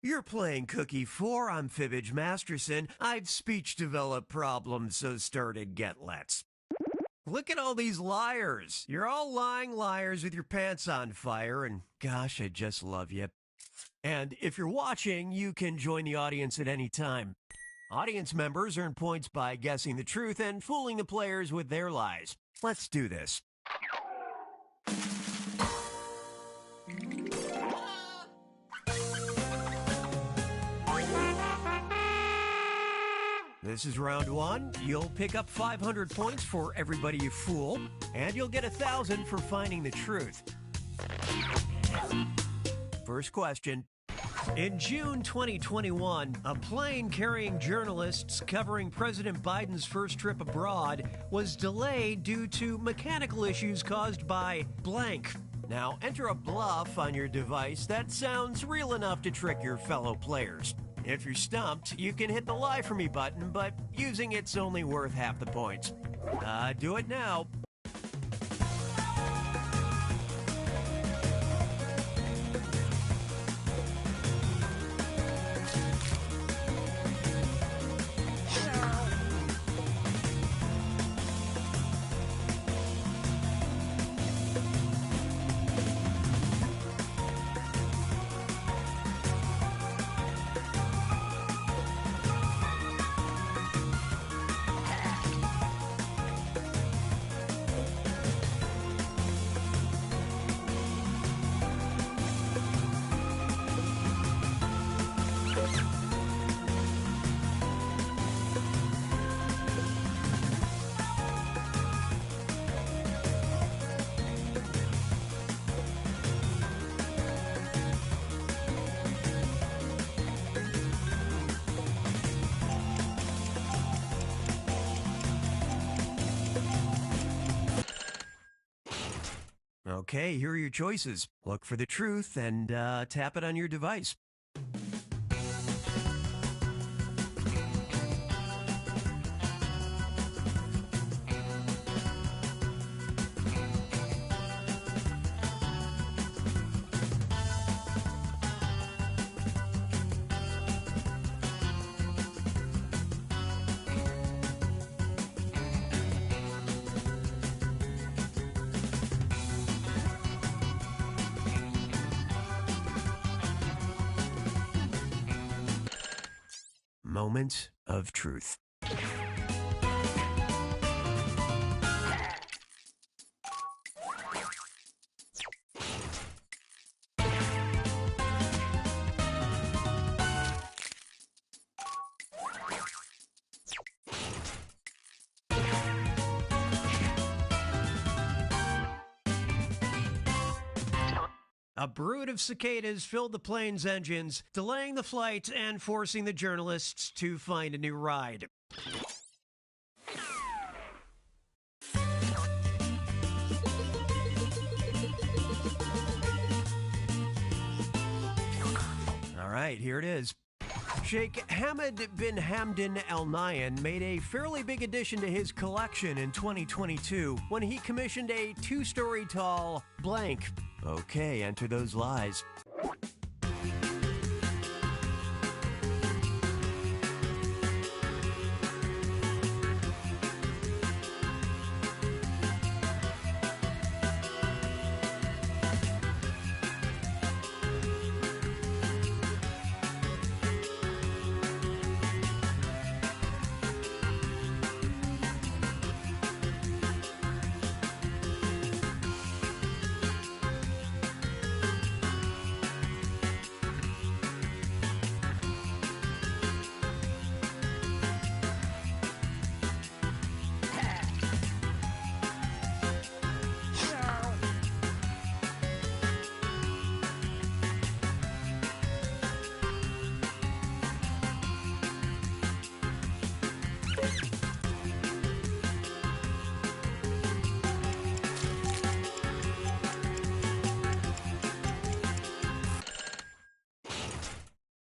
You're playing Cookie 4. I'm Fibbage Masterson. I've speech developed problems, so started Get Let's. Look at all these liars. You're all lying liars with your pants on fire, and gosh, I just love you. And if you're watching, you can join the audience at any time. Audience members earn points by guessing the truth and fooling the players with their lies. Let's do this. This is round one. You'll pick up 500 points for everybody you fool, and you'll get 1,000 for finding the truth. First question. In June 2021, a plane carrying journalists covering President Biden's first trip abroad was delayed due to mechanical issues caused by blank. Now, enter a bluff on your device that sounds real enough to trick your fellow players. If you're stumped, you can hit the Lie For Me button, but using it's only worth half the points. Do it now. Okay, here are your choices. Look for the truth and tap it on your device. Moment of truth. A brood of cicadas filled the plane's engines, delaying the flight and forcing the journalists to find a new ride. All right, here it is. Sheikh Hamad bin Hamdan Al Nahyan made a fairly big addition to his collection in 2022 when he commissioned a 2-story tall blank. Okay, enter those lies.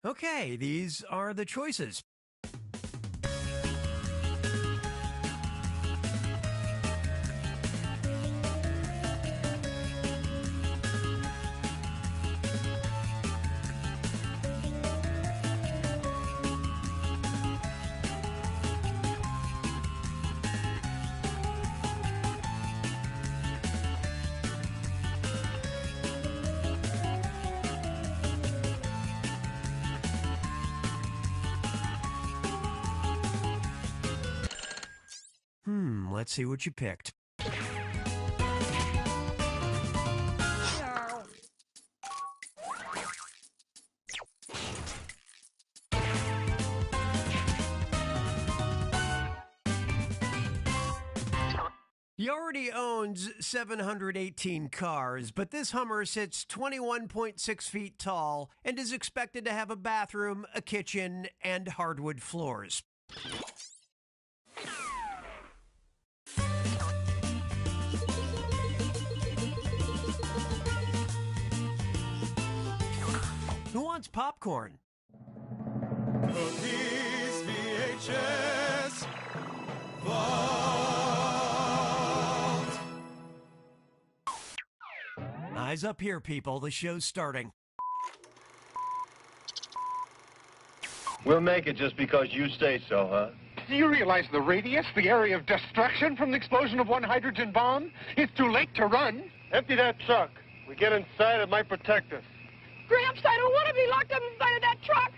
Okay, these are the choices. Let's see what you picked. He already owns 718 cars, but this Hummer sits 21.6 feet tall and is expected to have a bathroom, a kitchen, and hardwood floors. Who wants popcorn? Cookies, VHS, vault. Eyes up here, people. The show's starting. We'll make it just because you say so, huh? Do you realize the radius, the area of destruction from the explosion of one hydrogen bomb? It's too late to run. Empty that truck. We get inside, it might protect us. Gramps, I don't want to be locked up inside of that truck.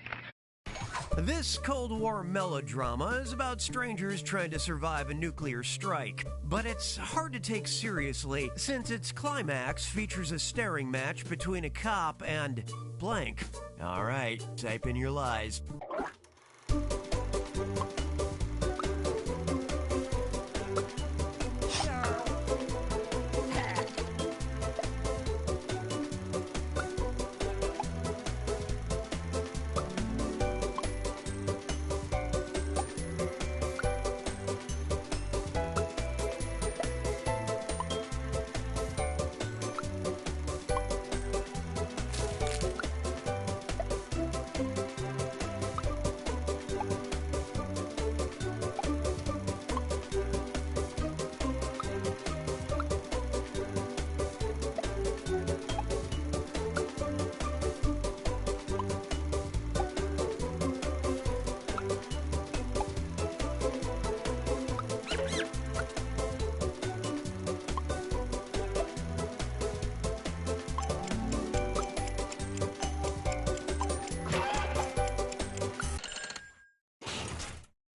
This Cold War melodrama is about strangers trying to survive a nuclear strike. But it's hard to take seriously since its climax features a staring match between a cop and blank. All right, type in your lies.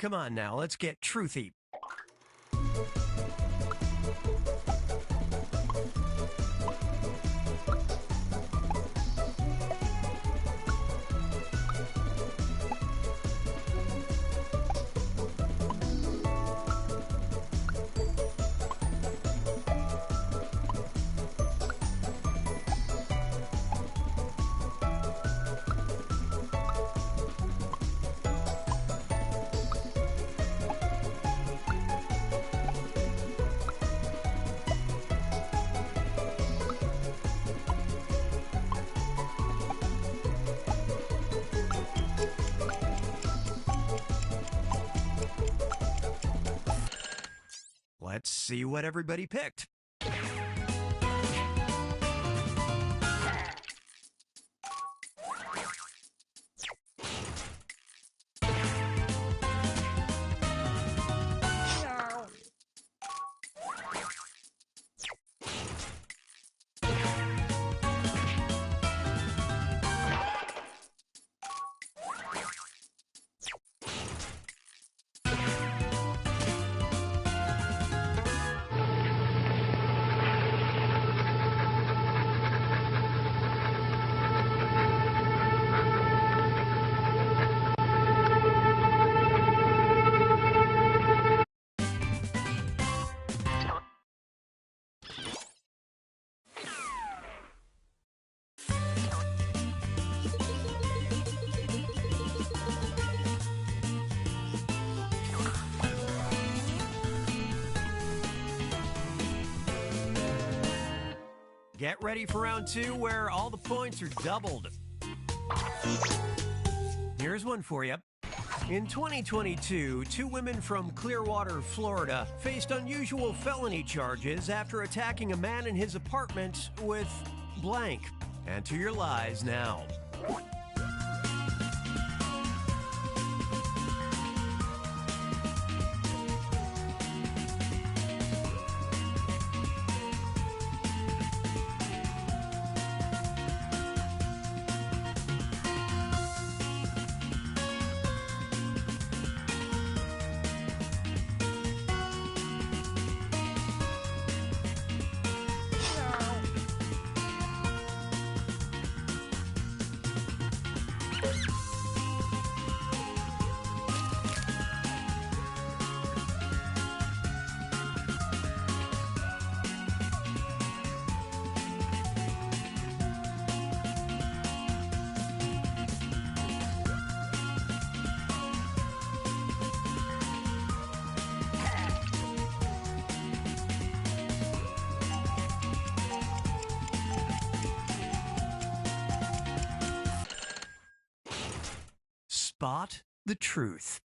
Come on now, let's get truthy. Let's see what everybody picked. Get ready for round two where all the points are doubled. Here's one for you. In 2022, two women from Clearwater, Florida, faced unusual felony charges after attacking a man in his apartment with blank. Enter your lies now. spot the truth.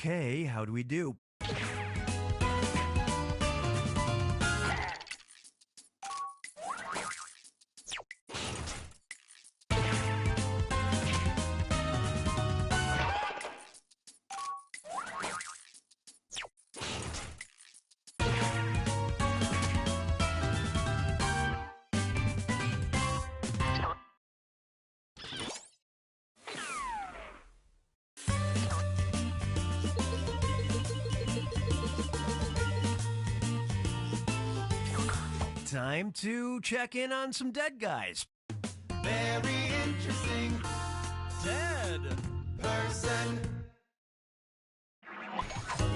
Okay, how do we do? Time to check in on some dead guys. Very interesting. Dead person.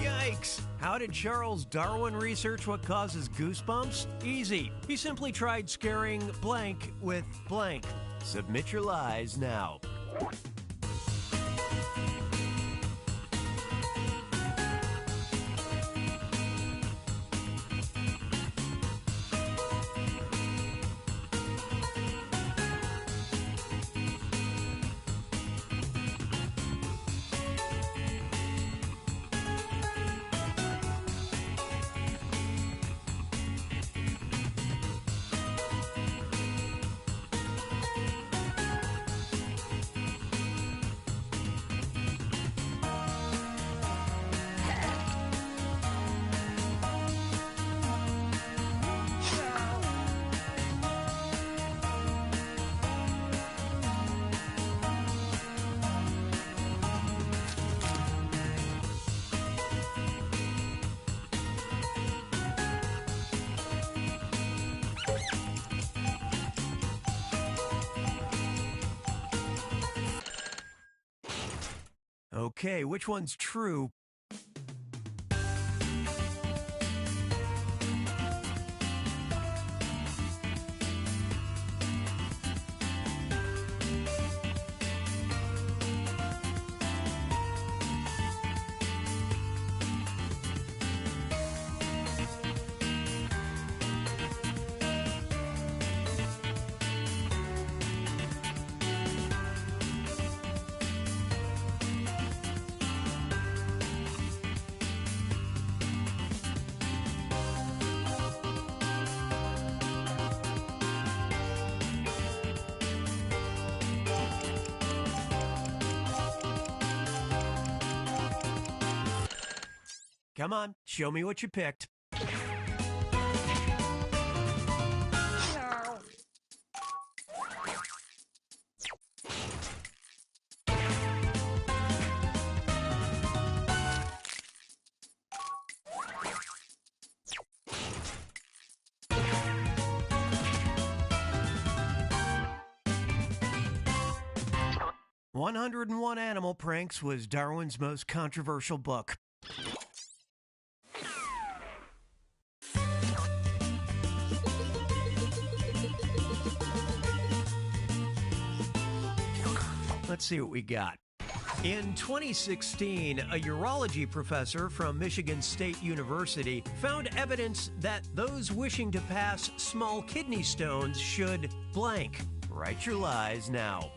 Yikes! How did Charles Darwin research what causes goosebumps? Easy. He simply tried scaring blank with blank. Submit your lies now. Okay, which one's true? Come on, show me what you picked. No. 101 Animal Pranks was Darwin's most controversial book. Let's see what we got. In 2016, a urology professor from Michigan State University found evidence that those wishing to pass small kidney stones should blank. Write your lies now.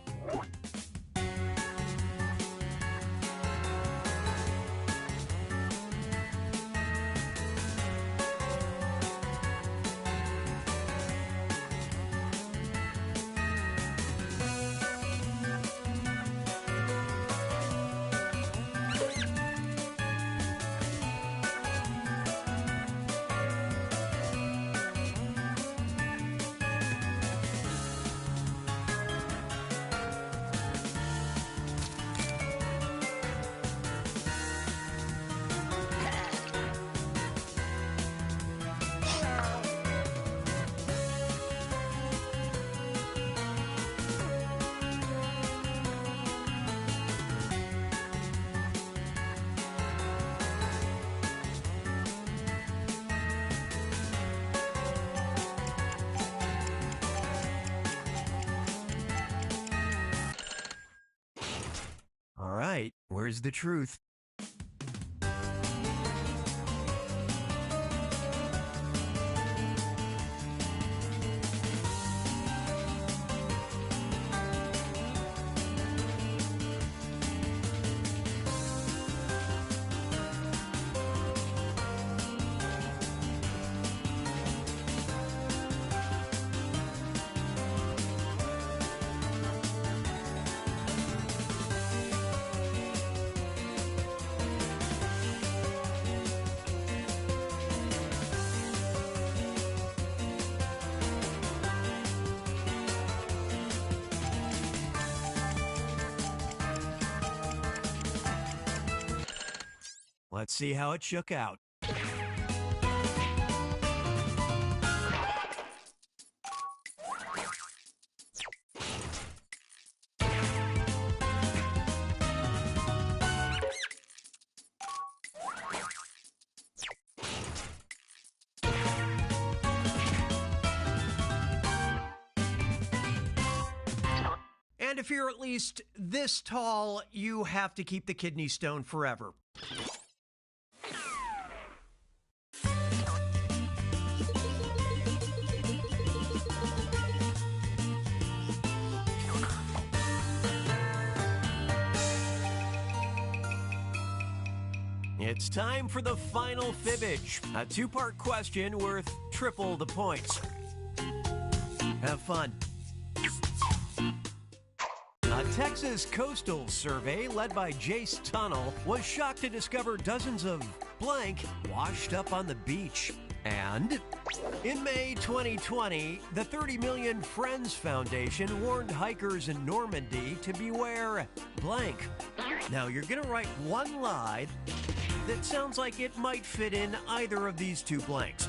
Where's the truth? Let's see how it shook out. And if you're at least this tall, you have to keep the kidney stone forever. It's time for the final Fibbage, a two-part question worth triple the points. Have fun. A Texas coastal survey led by Jace Tunnel was shocked to discover dozens of blank washed up on the beach. And in May 2020, the 30 Million Friends Foundation warned hikers in Normandy to beware blank. Now, you're going to write one lie that sounds like it might fit in either of these two blanks.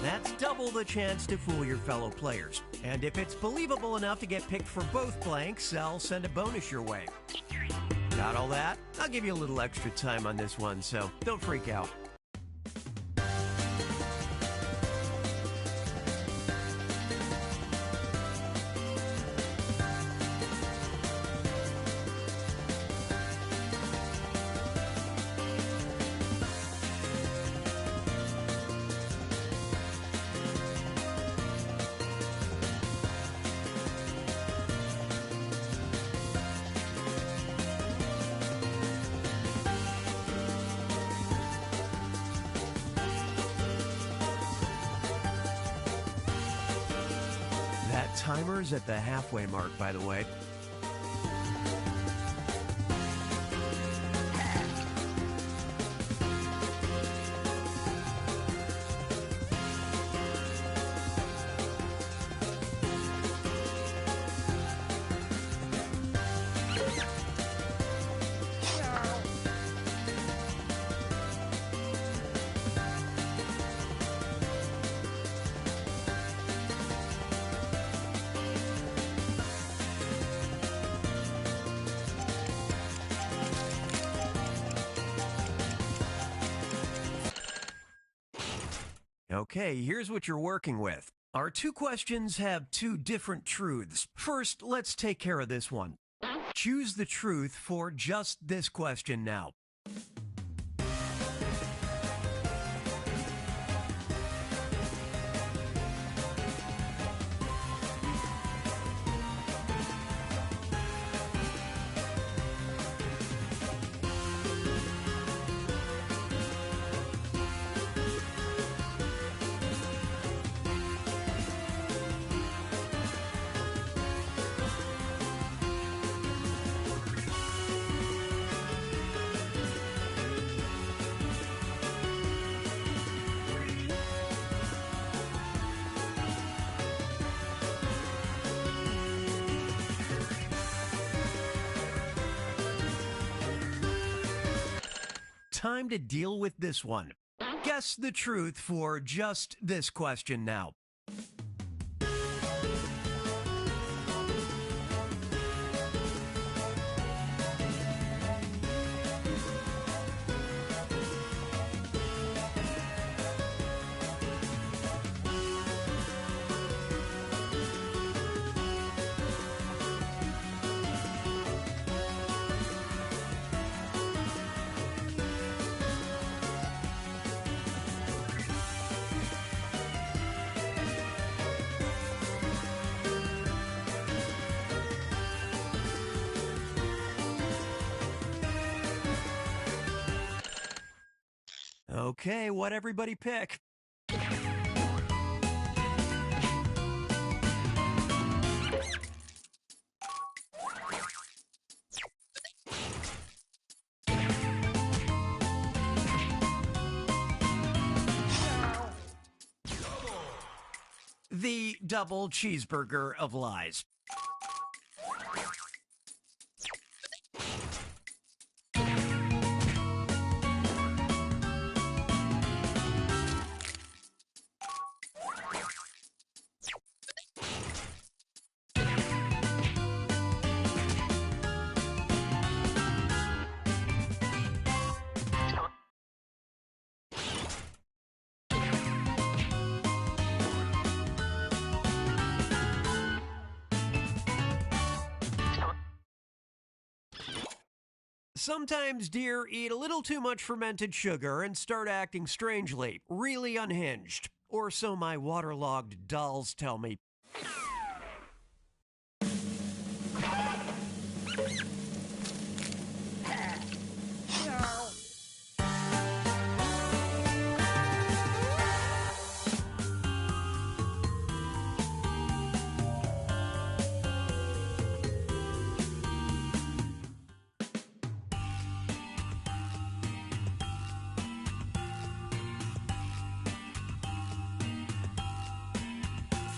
That's double the chance to fool your fellow players. And if it's believable enough to get picked for both blanks, I'll send a bonus your way. Got all that? I'll give you a little extra time on this one, so don't freak out. That timer's at the halfway mark, by the way. Okay, here's what you're working with. Our two questions have two different truths. First, let's take care of this one. Choose the truth for just this question now. Time to deal with this one. Guess the truth for just this question now. Okay, what everybody pick? The double cheeseburger of lies. Sometimes deer eat a little too much fermented sugar and start acting strangely, really unhinged. Or so my waterlogged dolls tell me.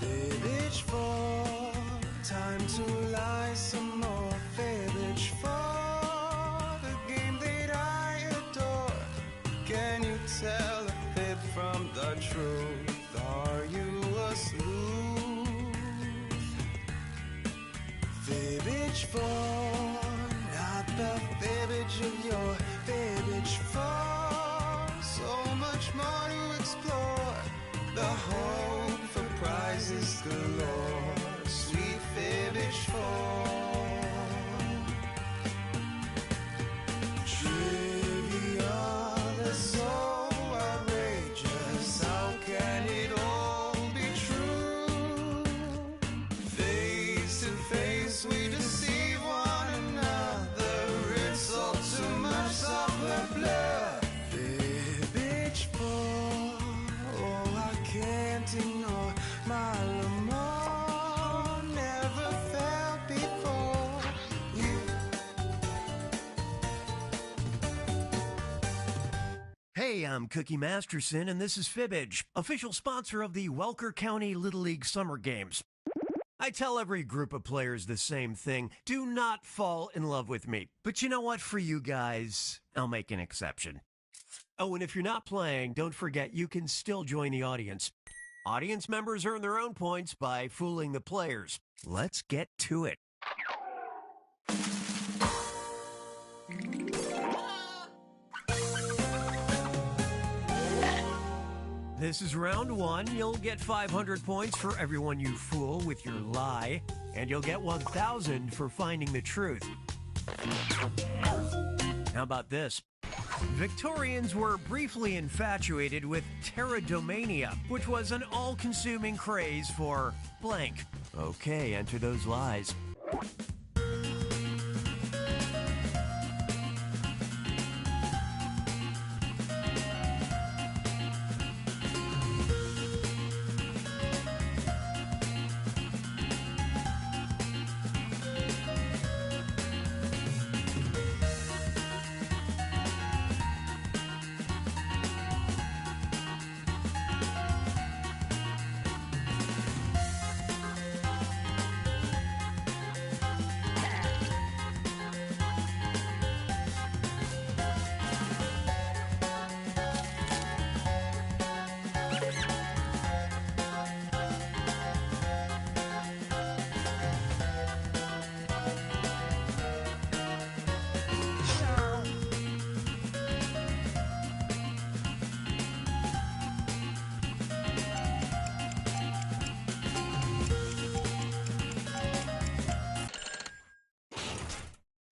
Fibbage for time to lie some more. Fibbage for the game that I adore. Can you tell a fib from the truth? Are you a sleuth? Fibbage for not the fibbage of your fibbage for so much more to explore. The hope for prizes galore, sweet fibbage for trivia that's so outrageous. How can it all be true? Face to face we deceive one another. It's all too much software blur. Fibbage for can't ignore my amour, never felt before you. Hey, I'm Cookie Masterson, and this is Fibbage, official sponsor of the Welker County Little League Summer Games. I tell every group of players the same thing: do not fall in love with me. But you know what? For you guys, I'll make an exception. Oh, and if you're not playing, don't forget you can still join the audience. Audience members earn their own points by fooling the players. Let's get to it. This is round one. You'll get 500 points for everyone you fool with your lie, and you'll get 1,000 for finding the truth. How about this? Victorians were briefly infatuated with pterodomania, which was an all-consuming craze for blank. Okay, enter those lies.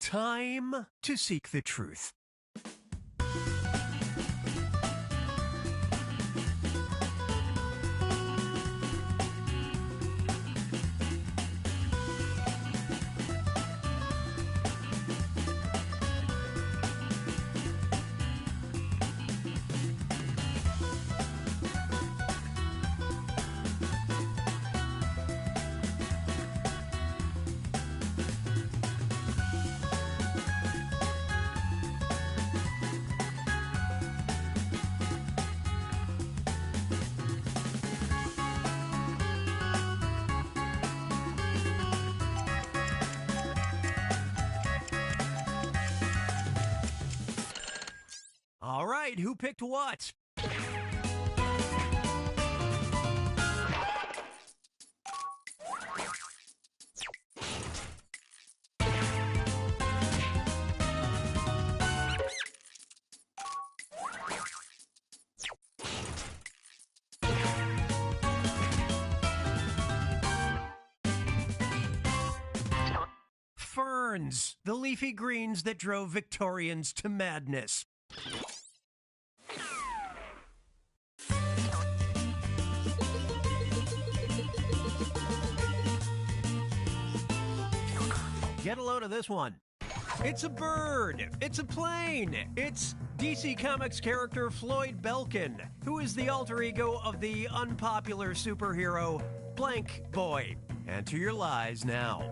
Time to seek the truth. right, who picked what? Ferns, the leafy greens that drove Victorians to madness. Get a load of this one. It's a bird. It's a plane. It's DC Comics character Floyd Belkin, who is the alter ego of the unpopular superhero Blank Boy. Answer your lies now.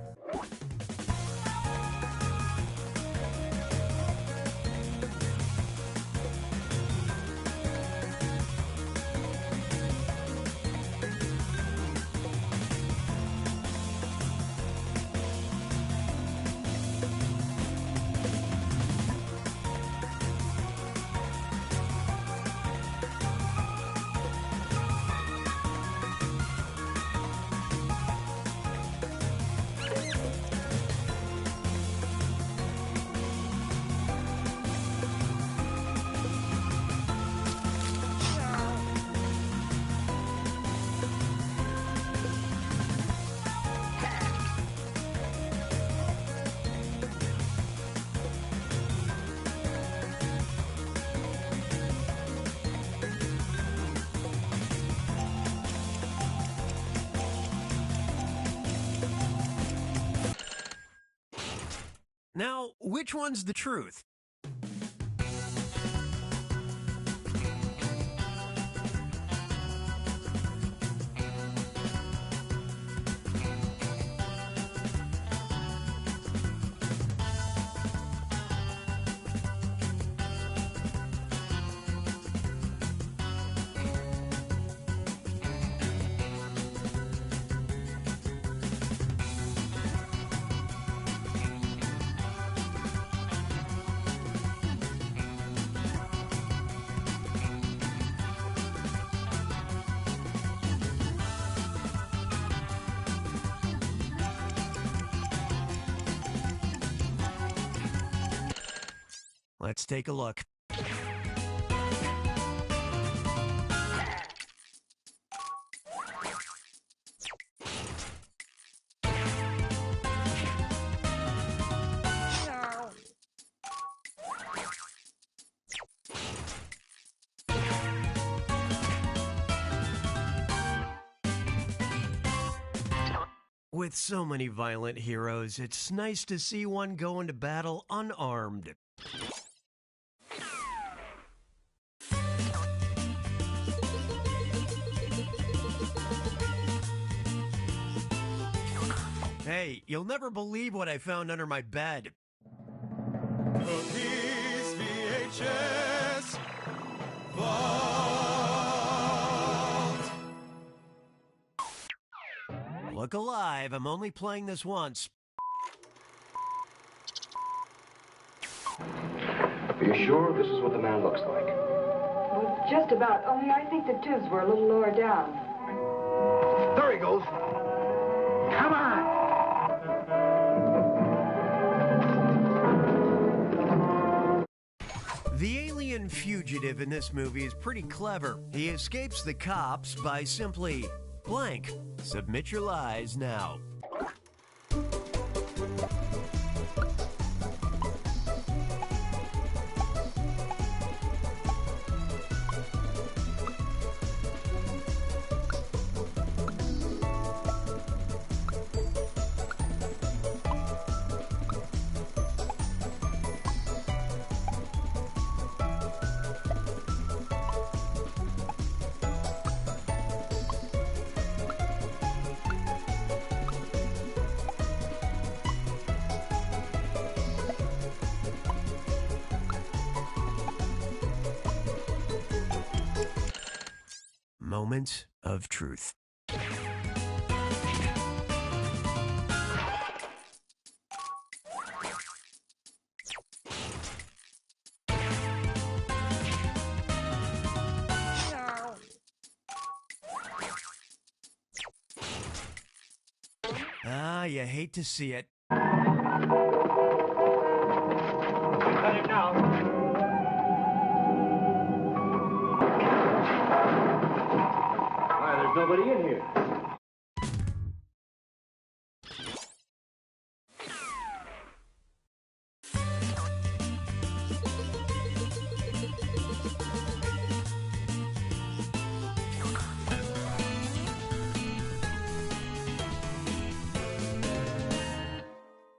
Now, which one's the truth? Let's take a look. With so many violent heroes, it's nice to see one go into battle unarmed. Hey, you'll never believe what I found under my bed. Cookies, VHS, vault. Look alive, I'm only playing this once. Are you sure this is what the man looks like? Well, just about, only I think the tubes were a little lower down. There he goes. Come on. The alien fugitive in this movie is pretty clever. He escapes the cops by simply blank. Submit your lies now. Moment of truth. Ah, you hate to see it. Cut it now. Why, there's nobody in here.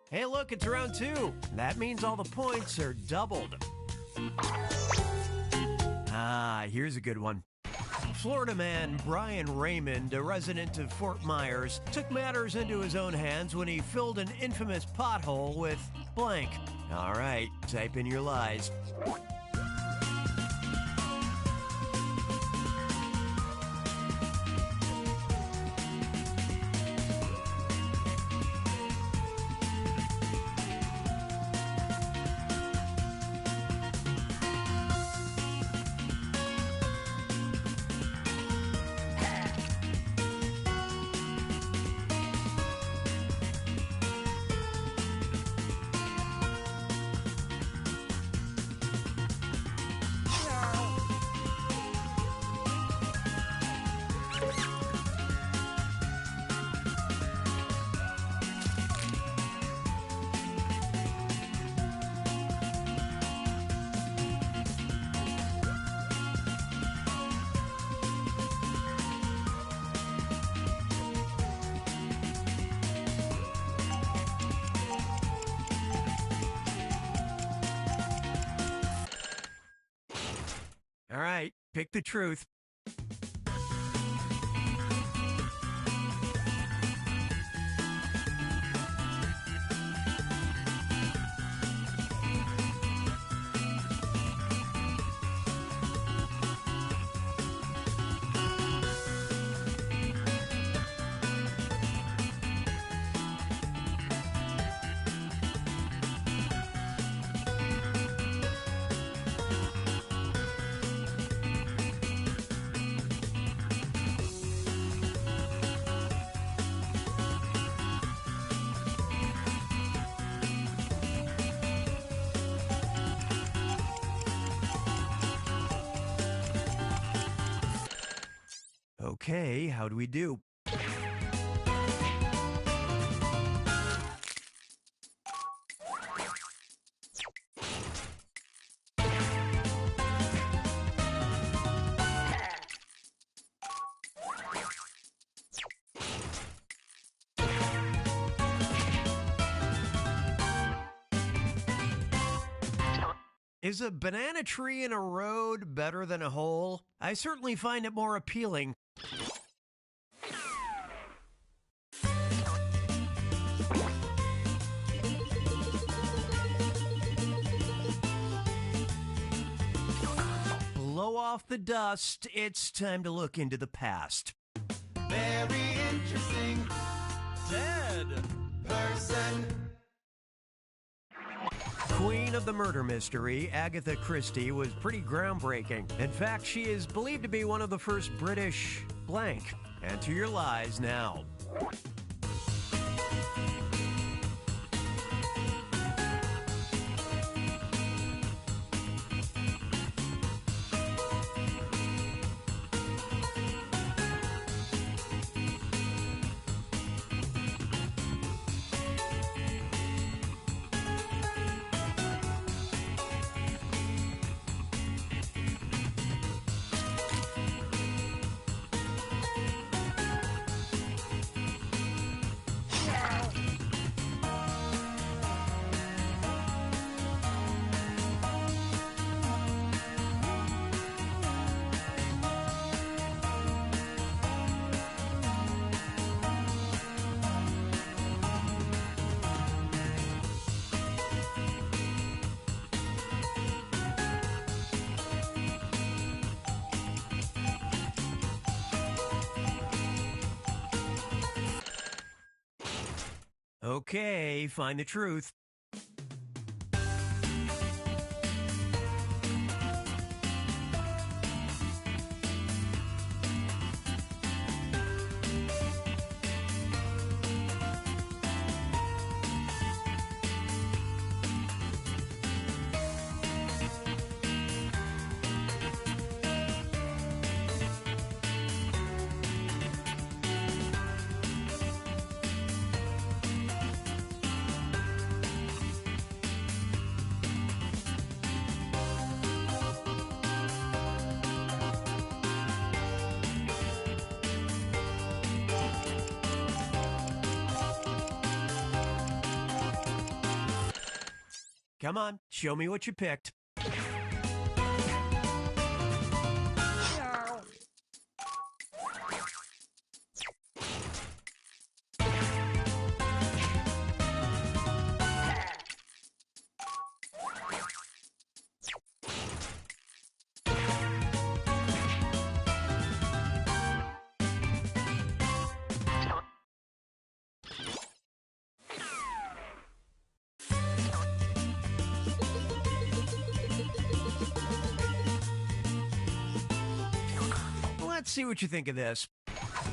Hey, look, it's round 2. That means all the points are doubled. Ah, here's a good one. Florida man Brian Raymond, a resident of Fort Myers, took matters into his own hands when he filled an infamous pothole with blank. All right, type in your lies. All right, pick the truth. Okay, how do we do? Is a banana tree in a road better than a hole? I certainly find it more appealing. Blow off the dust. It's time to look into the past. Very interesting Dead person. Queen of the murder mystery, Agatha Christie, was pretty groundbreaking. In fact, she is believed to be one of the first British blank. Answer your lies now. Okay, find the truth. Come on, show me what you picked. Let's see what you think of this.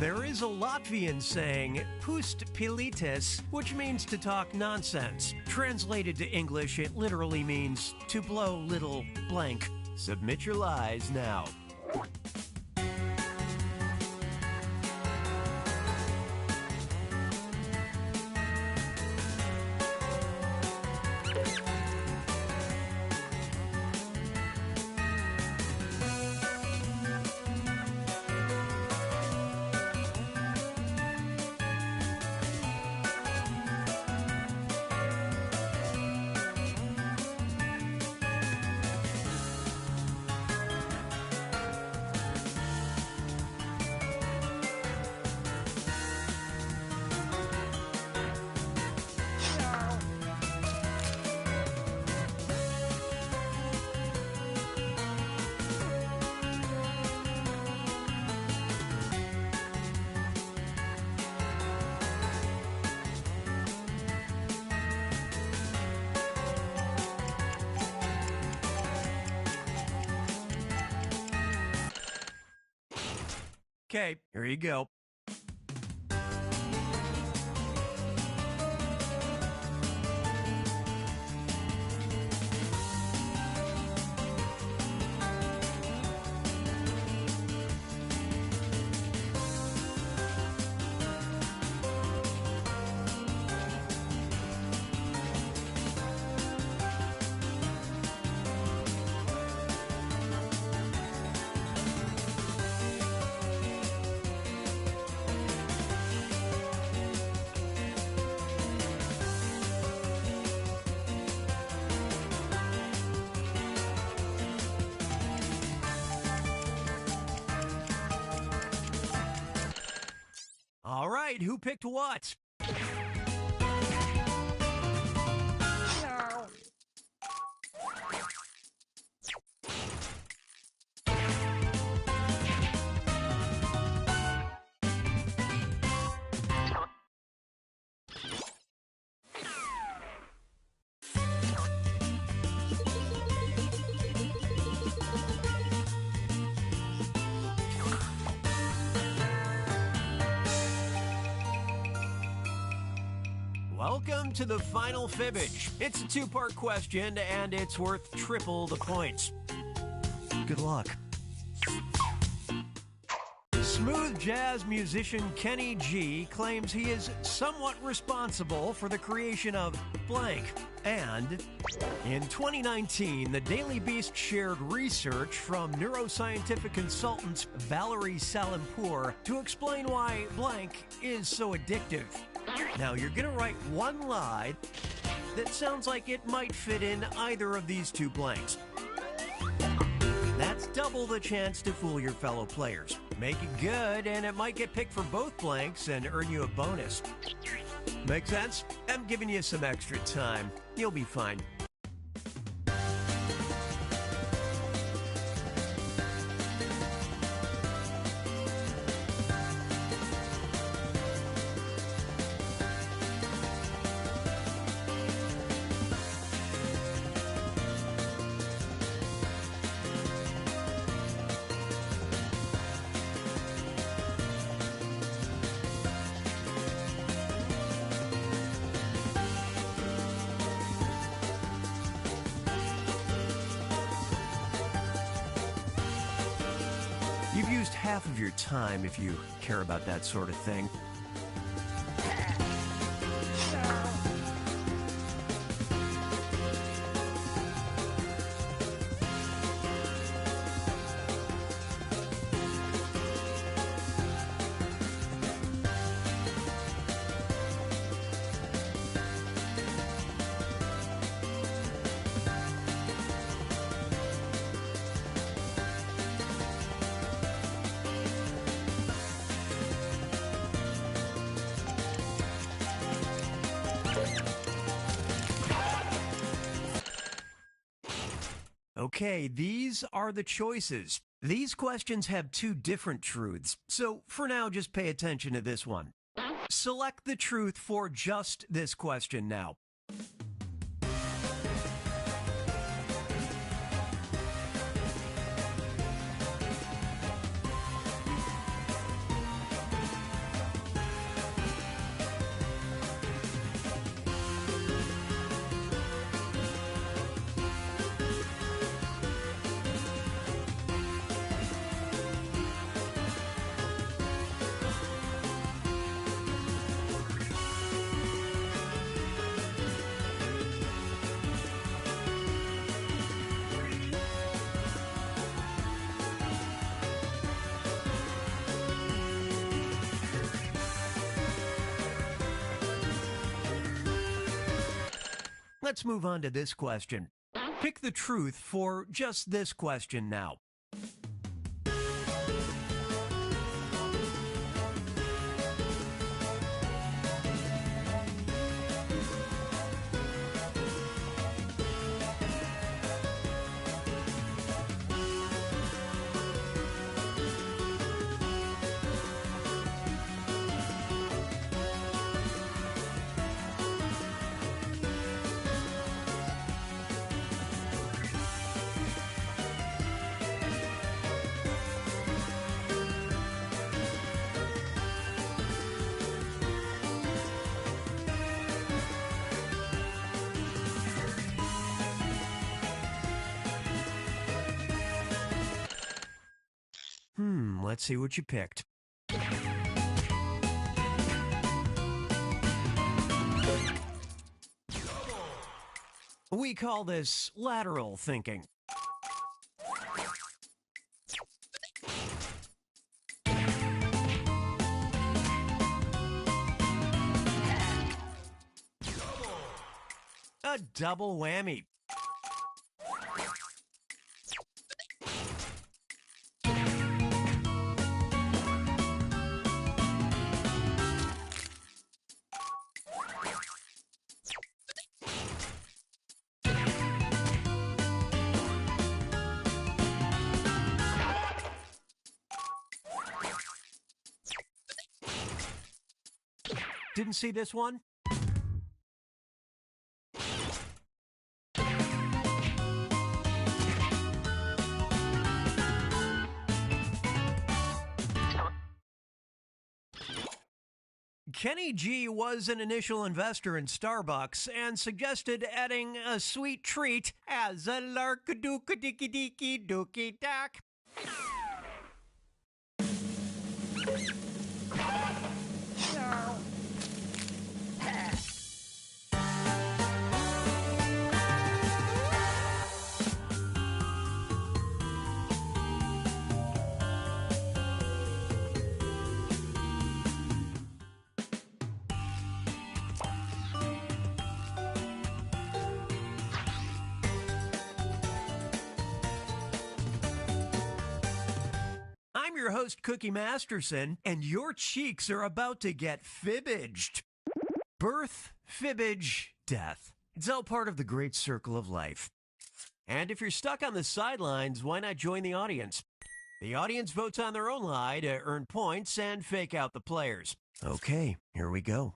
There is a Latvian saying, "Pust pilitis," which means to talk nonsense. Translated to English, it literally means to blow little blank. Submit your lies now. Okay, here you go. All right, who picked what? Welcome to the final Fibbage. It's a two-part question, and it's worth triple the points. Good luck. Smooth jazz musician Kenny G claims he is somewhat responsible for the creation of blank. And in 2019, the Daily Beast shared research from neuroscientific consultant Valerie Salimpour to explain why blank is so addictive. Now, you're going to write one lie that sounds like it might fit in either of these two blanks. That's double the chance to fool your fellow players. Make it good, and it might get picked for both blanks and earn you a bonus. Make sense? I'm giving you some extra time. You'll be fine. You've used half of your time if you care about that sort of thing. Okay, these are the choices. These questions have two different truths, so for now, just pay attention to this one. Select the truth for just this question now. Let's move on to this question. Pick the truth for just this question now. Let's see what you picked. We call this lateral thinking. A double whammy. Didn't see this one? Kenny G was an initial investor in Starbucks and suggested adding a sweet treat as a lark-a-dook-a-dicky-dicky-dookie-dack. I'm your host, Cookie Masterson, and your cheeks are about to get fibbaged. Birth, fibbage, death. It's all part of the great circle of life. And if you're stuck on the sidelines, why not join the audience? The audience votes on their own lie to earn points and fake out the players. Okay, here we go.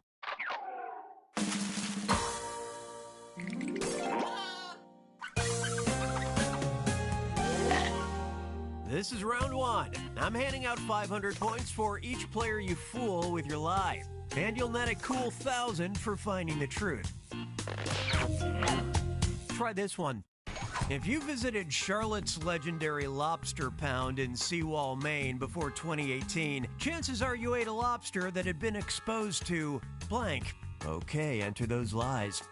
This is round one. I'm handing out 500 points for each player you fool with your lie. And you'll net a cool 1,000 for finding the truth. Try this one. If you visited Charlotte's legendary lobster pound in Seawall, Maine before 2018, chances are you ate a lobster that had been exposed to blank. Okay, enter those lies.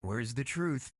Where's the truth?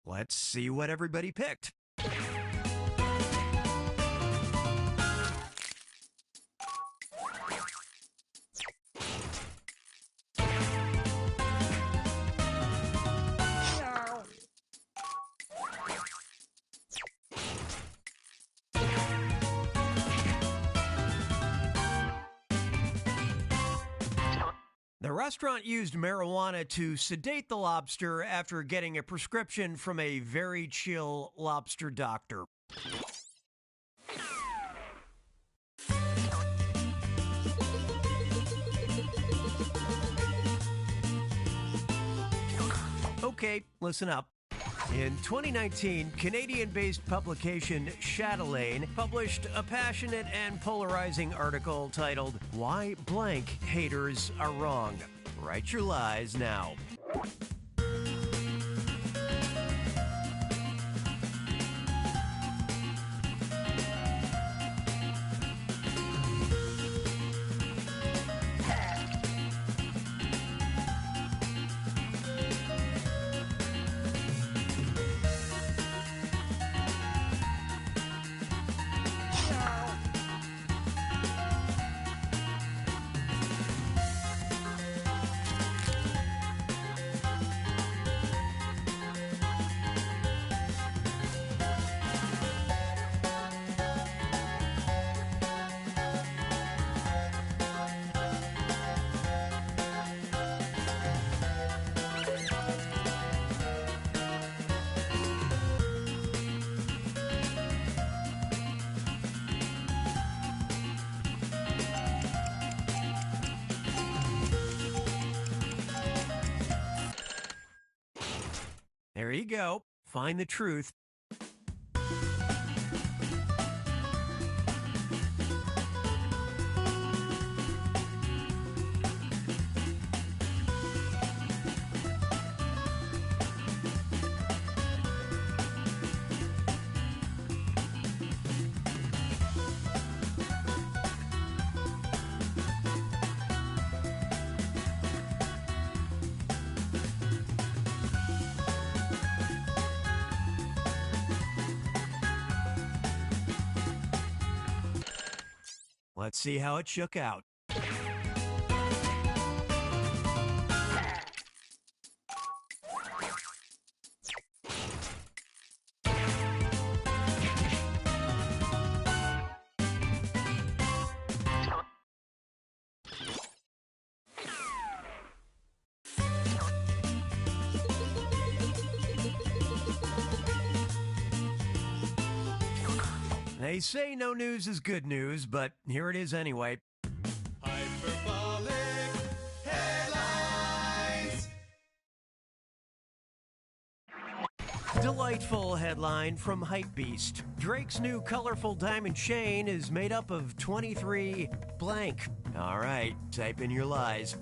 Let's see what everybody picked. The restaurant used marijuana to sedate the lobster after getting a prescription from a very chill lobster doctor. Okay, listen up. In 2019, Canadian-based publication Chatelaine published a passionate and polarizing article titled, "Why Blank Haters Are Wrong." Write your lies now. There you go. Find the truth. Let's see how it shook out. They say no news is good news, but here it is anyway. Hyperbolic headlines. Delightful headline from Hypebeast. Drake's new colorful diamond chain is made up of 23 blank. All right, type in your lies.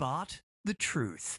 spot the truth.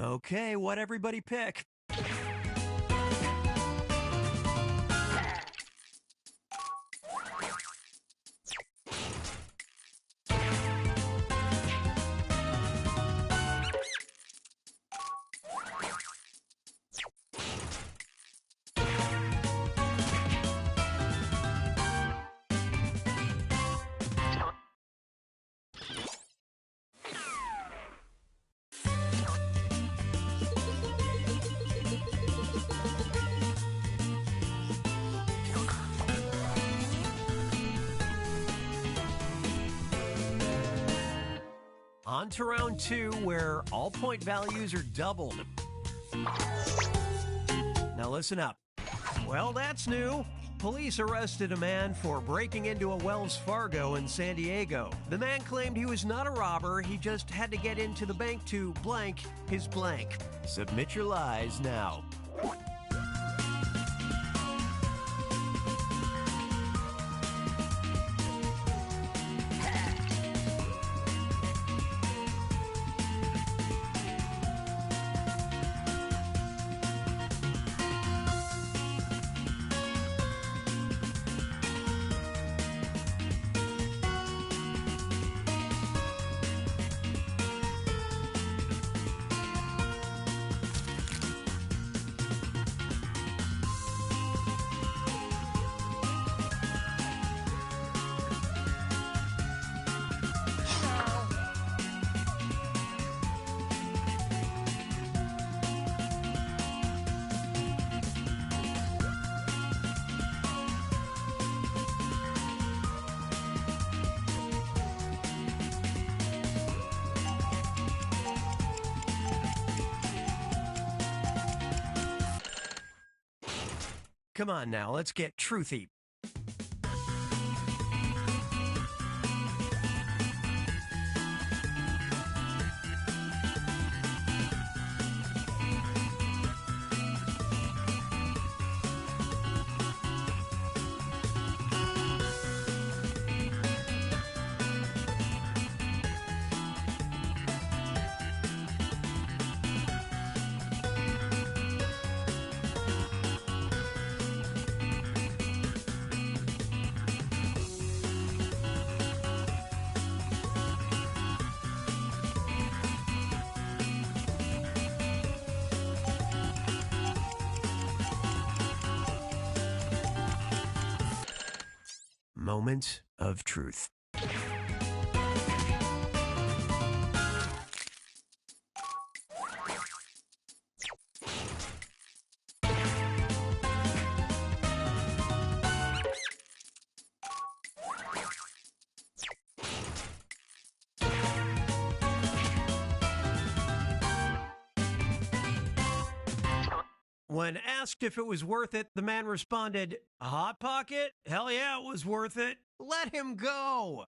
Okay, what everybody pick? On to round 2, where all point values are doubled. Now listen up. Well, that's new. Police arrested a man for breaking into a Wells Fargo in San Diego. The man claimed he was not a robber, he just had to get into the bank to blank his blank. Submit your lies now. Come on now, let's get truthy. Moment of truth. When asked if it was worth it, the man responded, "A Hot Pocket? Hell yeah, it was worth it. Let him go."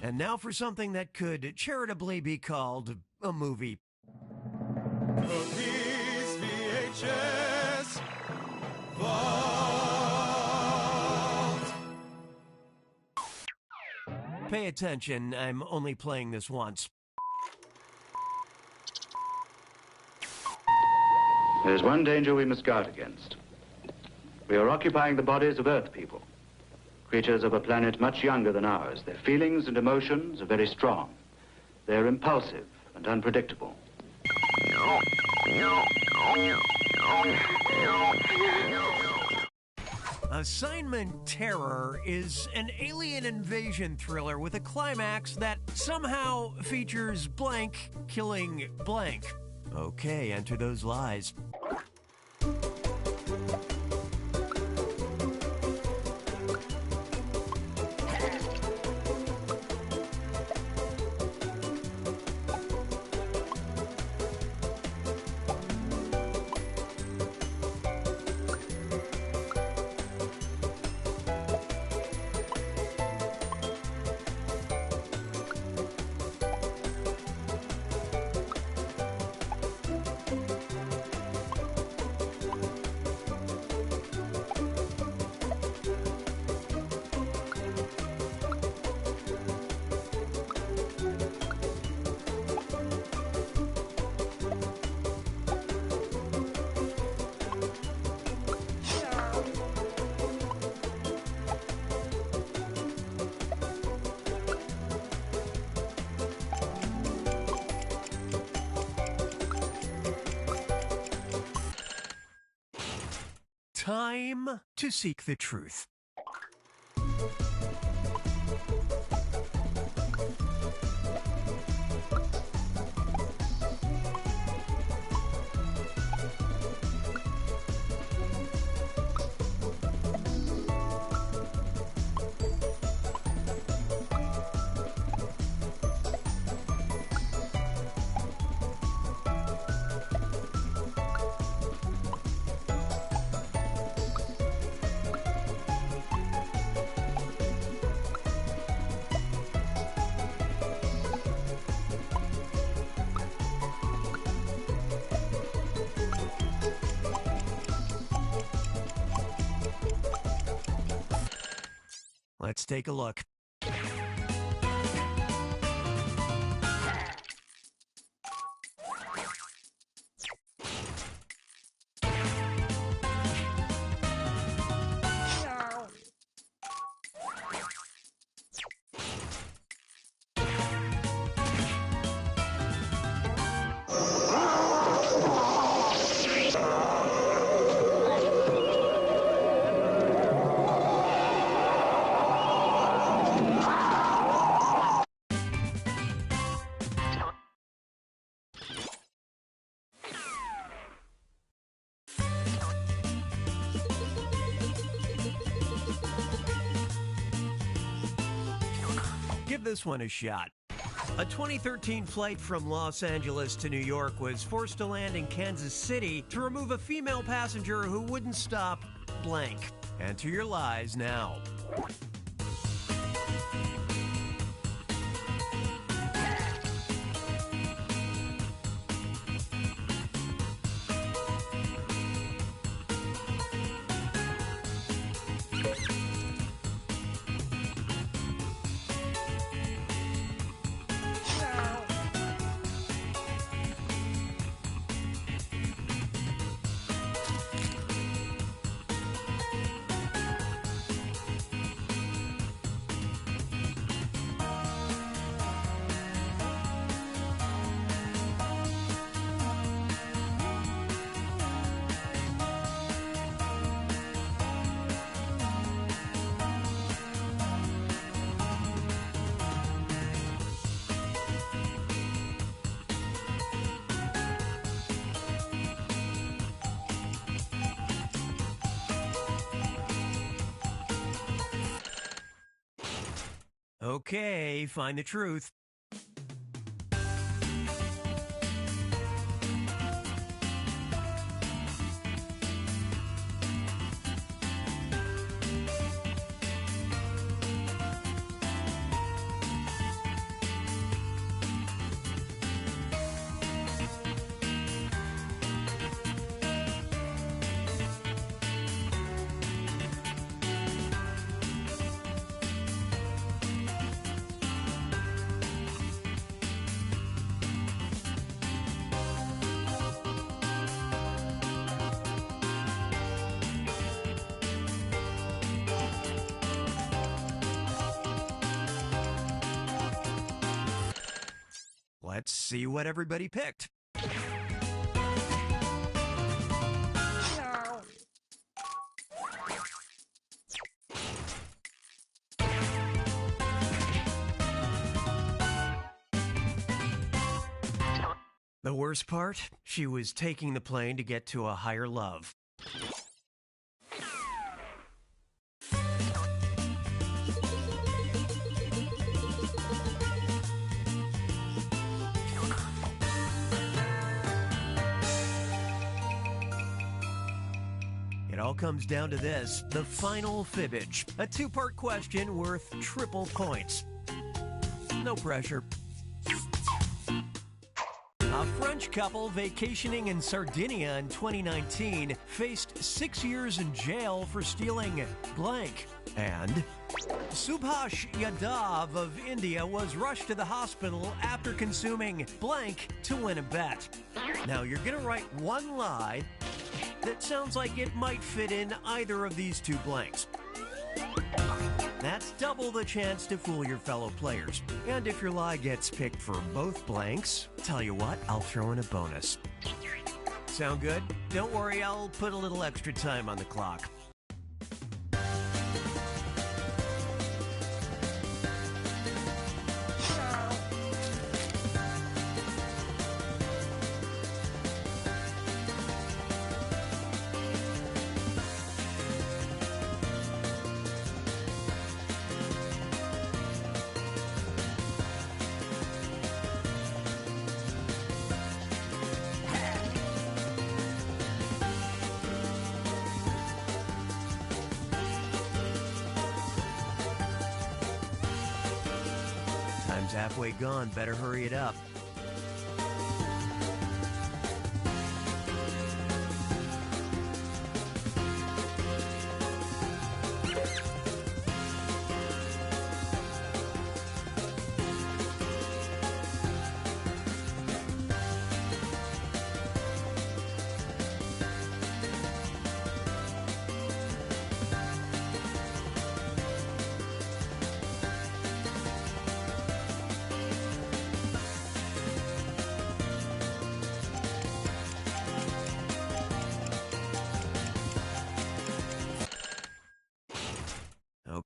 And now for something that could charitably be called a movie. These VHS vault. Pay attention, I'm only playing this once. There's one danger we must guard against. We are occupying the bodies of Earth people, creatures of a planet much younger than ours. Their feelings and emotions are very strong. They're impulsive and unpredictable. Assignment Terror is an alien invasion thriller with a climax that somehow features blank killing blank. Okay, enter those lies. Time to seek the truth. Let's take a look. Give this one a shot. A 2013 flight from Los Angeles to New York was forced to land in Kansas City to remove a female passenger who wouldn't stop blank. Enter your lies now. Okay, find the truth. Let's see what everybody picked. The worst part? She was taking the plane to get to a higher love. It all comes down to this, the final Fibbage, a two-part question worth triple points. No pressure. A French couple vacationing in Sardinia in 2019 faced 6 years in jail for stealing blank. And Subhash Yadav of India was rushed to the hospital after consuming blank to win a bet. Now you're going to write one lie that sounds like it might fit in either of these two blanks. That's double the chance to fool your fellow players. And if your lie gets picked for both blanks, tell you what, I'll throw in a bonus. Sound good? Don't worry, I'll put a little extra time on the clock. Time's halfway gone, better hurry it up.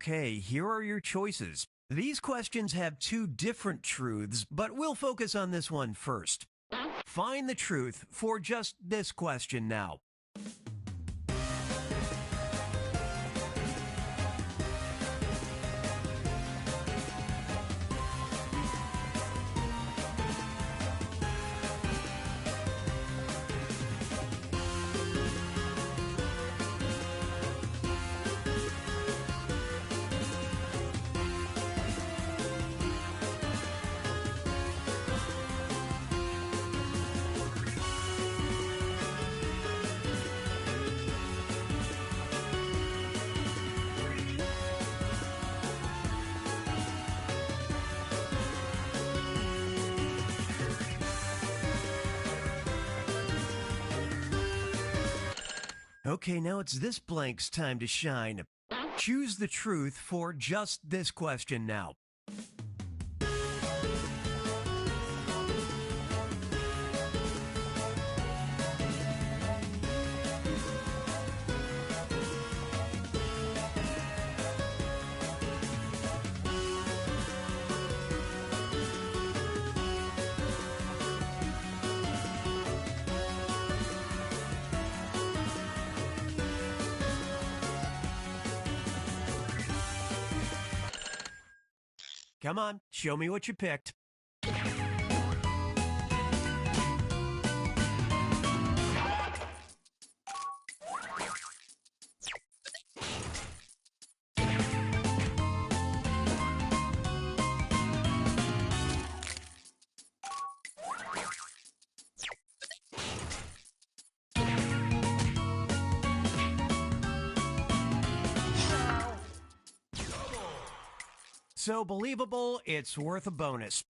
Okay, here are your choices. These questions have two different truths, but we'll focus on this one first. Find the truth for just this question now. Okay, now it's this blank's time to shine. Choose the truth for just this question now. Come on, show me what you picked. So believable, it's worth a bonus.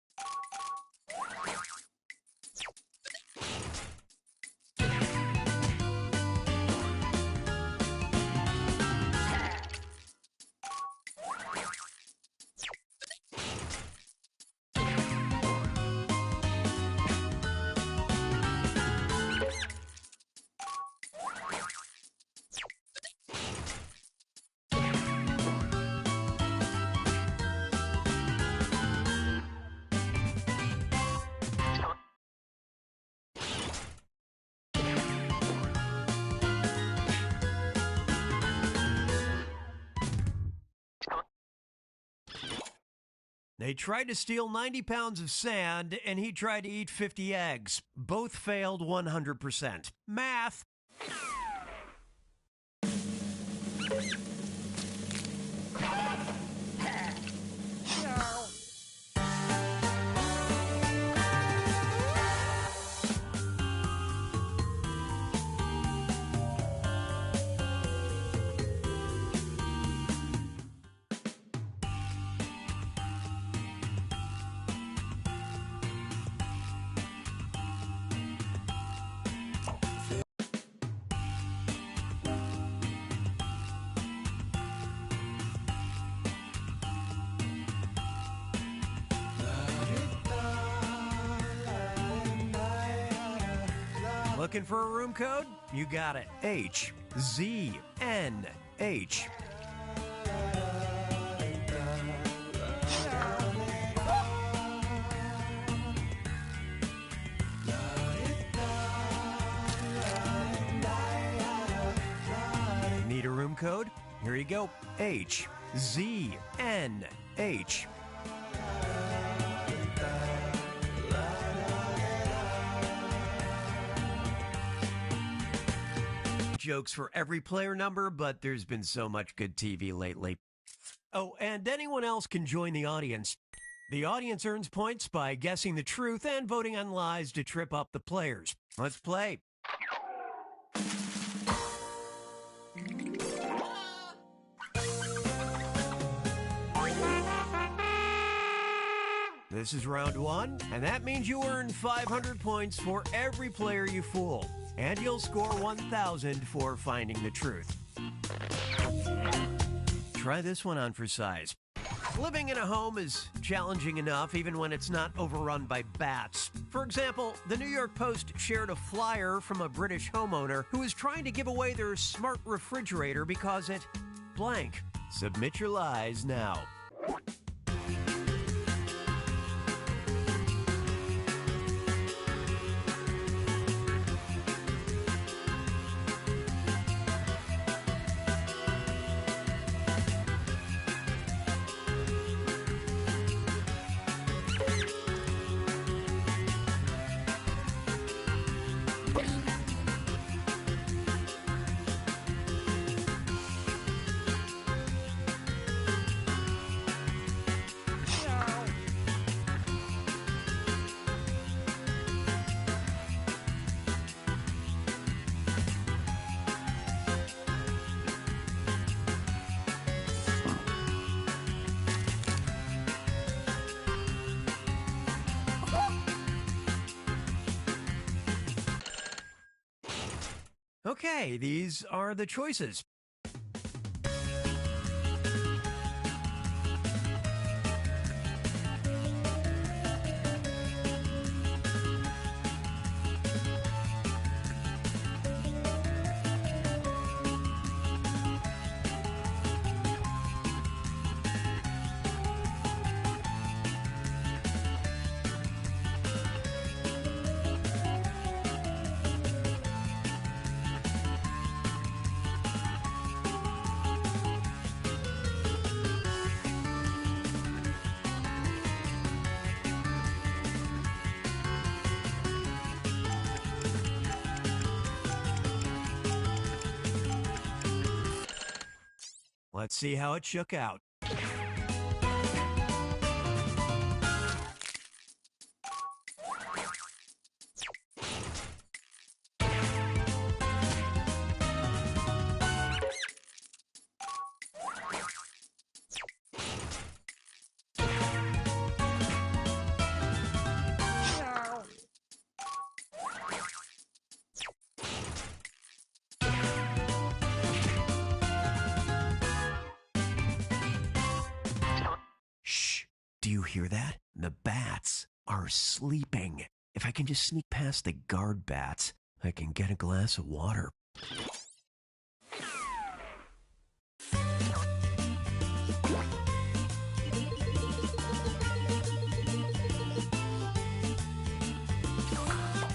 They tried to steal 90 pounds of sand, and he tried to eat 50 eggs. Both failed 100%. Math. Looking for a room code? You got it. HZNH. Need a room code? Here you go. HZNH. Jokes for every player number, but there's been so much good TV lately. Oh, and anyone else can join the audience. The audience earns points by guessing the truth and voting on lies to trip up the players. Let's play. This is round one, and that means you earn 500 points for every player you fool. And you'll score 1,000 for finding the truth. Try this one on for size. Living in a home is challenging enough even when it's not overrun by bats. For example, the New York Post shared a flyer from a British homeowner who is trying to give away their smart refrigerator because it blank. Submit your lies now. Okay, these are the choices. Let's see how it shook out. Do you hear that? The bats are sleeping. If I can just sneak past the guard bats, I can get a glass of water.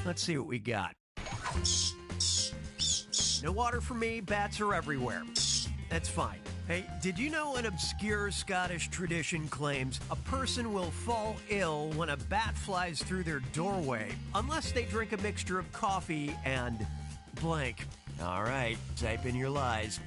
Let's see what we got. No water for me, bats are everywhere. That's fine. Hey, did you know an obscure Scottish tradition claims a person will fall ill when a bat flies through their doorway unless they drink a mixture of coffee and blank? All right, type in your lies.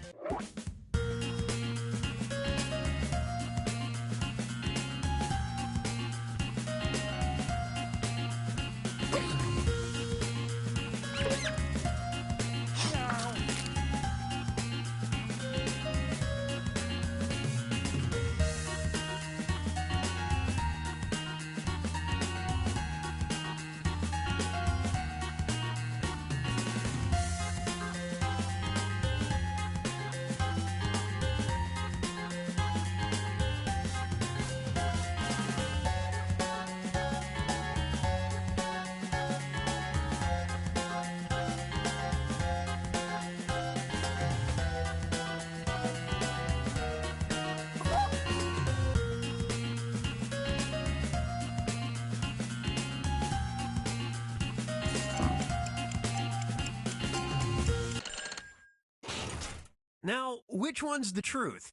Now, which one's the truth?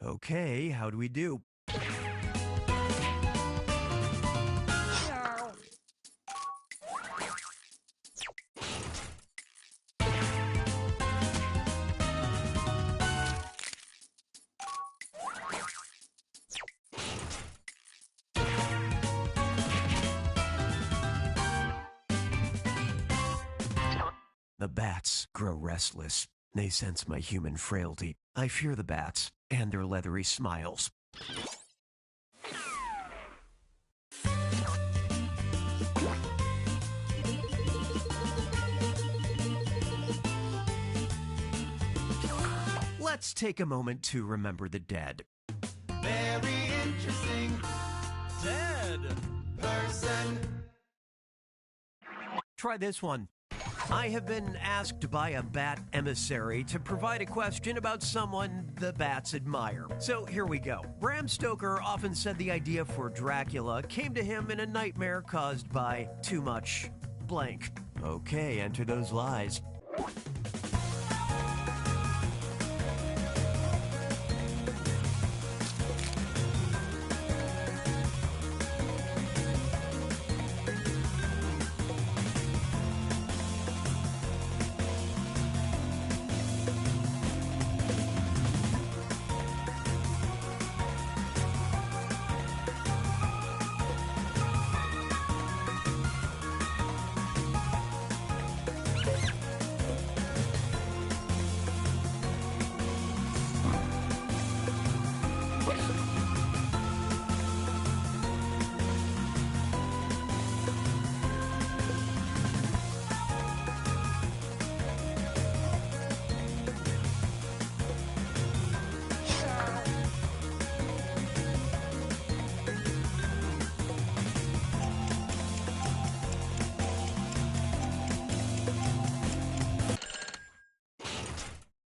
Okay, how do we do? The bats grow restless. They sense my human frailty. I fear the bats and their leathery smiles. Let's take a moment to remember the dead. Very interesting. Dead person. Try this one. I have been asked by a bat emissary to provide a question about someone the bats admire. So here we go. Bram Stoker often said the idea for Dracula came to him in a nightmare caused by too much blank. Okay, enter those lies.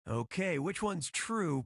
Okay, which one's true?